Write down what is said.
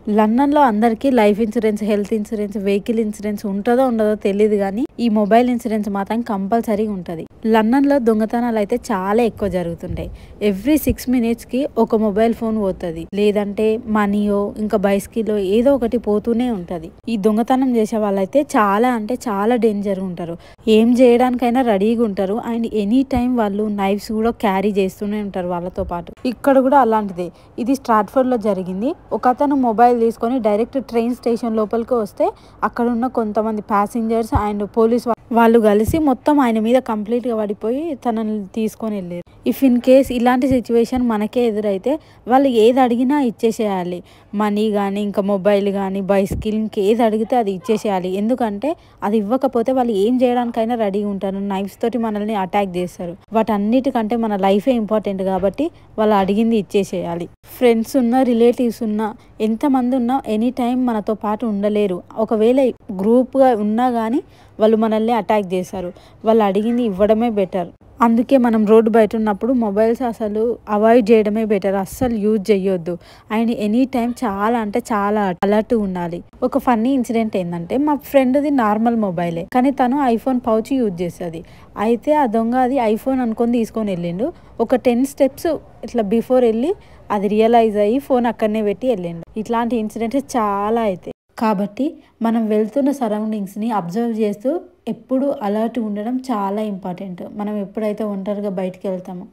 లండన్‌లో అందరికీ life insurance, health insurance, vehicle insurance ఉంటదో ఉండదో తెలీదు గానీ, ఈ మొబైల్ ఇన్సూరెన్స్ మాత్రం కంపల్సరీగా ఉంటది. లండన్‌లో దొంగతనాలైతే చాలా ఎక్కువ జరుగుతుంటాయి. ఎవ్రీ 6 మినిట్స్‌కి ఒక మొబైల్ ఫోన్ పోతది. లేదంటే మనీయో, ఇంకా బైస్కిలో ఏదో ఒకటి పోతూనే ఉంటది. ఈ దొంగతనం చేసే వాళ్ళైతే చాలా అంటే చాలా డేంజర్‌గా ఉంటారు. ఏం చేయడానికైనా రెడీగా ఉంటారు. అండ్ ఎనీ టైం వాళ్ళు నైఫ్స్ కూడా క్యారీ చేస్తూనే ఉంటారు వాళ్ళతో పాటు. ఇక్కడ కూడా అలాంటిదే. ఇది స్ట్రాట్‌ఫోర్డ్‌లో జరిగింది. ఒకతను మొబైల్ తీసుకొని డైరెక్ట్ ట్రైన్ స్టేషన్ లోపలికి వస్తే అక్కడున్న కొంతమంది ప్యాసింజర్స్ అండ్ పోలీస్ వాళ్ళు కలిసి మొత్తం ఆయన మీద కంప్లీట్‌గా పడిపోయి తనని తీసుకొని వెళ్ళారు. ఇఫ్ ఇన్ కేస్ ఇలాంటి సిచ్యువేషన్ మనకే ఎదురైతే వాళ్ళు ఏది అడిగినా ఇచ్చేసేయాలి. మనీ కానీ, ఇంకా మొబైల్ కానీ, బైస్కిల్ ఇంకేది అడిగితే అది ఇచ్చేసేయాలి. ఎందుకంటే అది ఇవ్వకపోతే వాళ్ళు ఏం చేయడానికైనా రెడీగా ఉంటారు. నైఫ్స్ తోటి మనల్ని అటాక్ చేస్తారు. వాటన్నిటికంటే మన లైఫే ఇంపార్టెంట్ కాబట్టి వాళ్ళు అడిగింది ఇచ్చేసేయాలి. ఫ్రెండ్స్ ఉన్నా, రిలేటివ్స్ ఉన్నా, ఎంతమంది ఉన్నా ఎనీ టైం మనతో పాటు ఉండలేరు. ఒకవేళ గ్రూప్‌గా ఉన్నా కానీ వాళ్ళు మనల్ని అటాక్ చేస్తారు. వాళ్ళు అడిగింది ఇవ్వడమే బెటర్. అందుకే మనం రోడ్డు బయట ఉన్నప్పుడు మొబైల్స్ అసలు అవాయిడ్ చేయడమే బెటర్. అస్సలు యూజ్ చేయొద్దు. అండ్ ఎనీ టైం చాలా అంటే చాలా అలర్ట్‌గా ఉండాలి. ఒక ఫన్నీ ఇన్సిడెంట్ ఏందంటే, మా ఫ్రెండ్‌ది నార్మల్ మొబైలే. కానీ తను ఐఫోన్ పౌచ్ యూజ్ చేస్తది. అయితే ఆ దొంగ అది ఐఫోన్ అనుకొని తీసుకొని వెళ్ళిండు. ఒక 10 స్టెప్స్ ఇట్లా బిఫోర్ వెళ్ళి అది రియలైజ్ అయ్యి ఫోన్ అక్కడనే పెట్టి వెళ్ళిండు. ఇట్లాంటి ఇన్సిడెంట్స్ చాలా అయితాయి. కాబట్టి మనం వెళ్తున్న సరౌండింగ్స్‌ని అబ్జర్వ్ చేస్తూ ఎప్పుడు అలర్ట్‌గా ఉండడం చాలా ఇంపార్టెంట్. మనం ఎప్పుడైతే ఒంటరిగా బయటికి వెళ్తామో.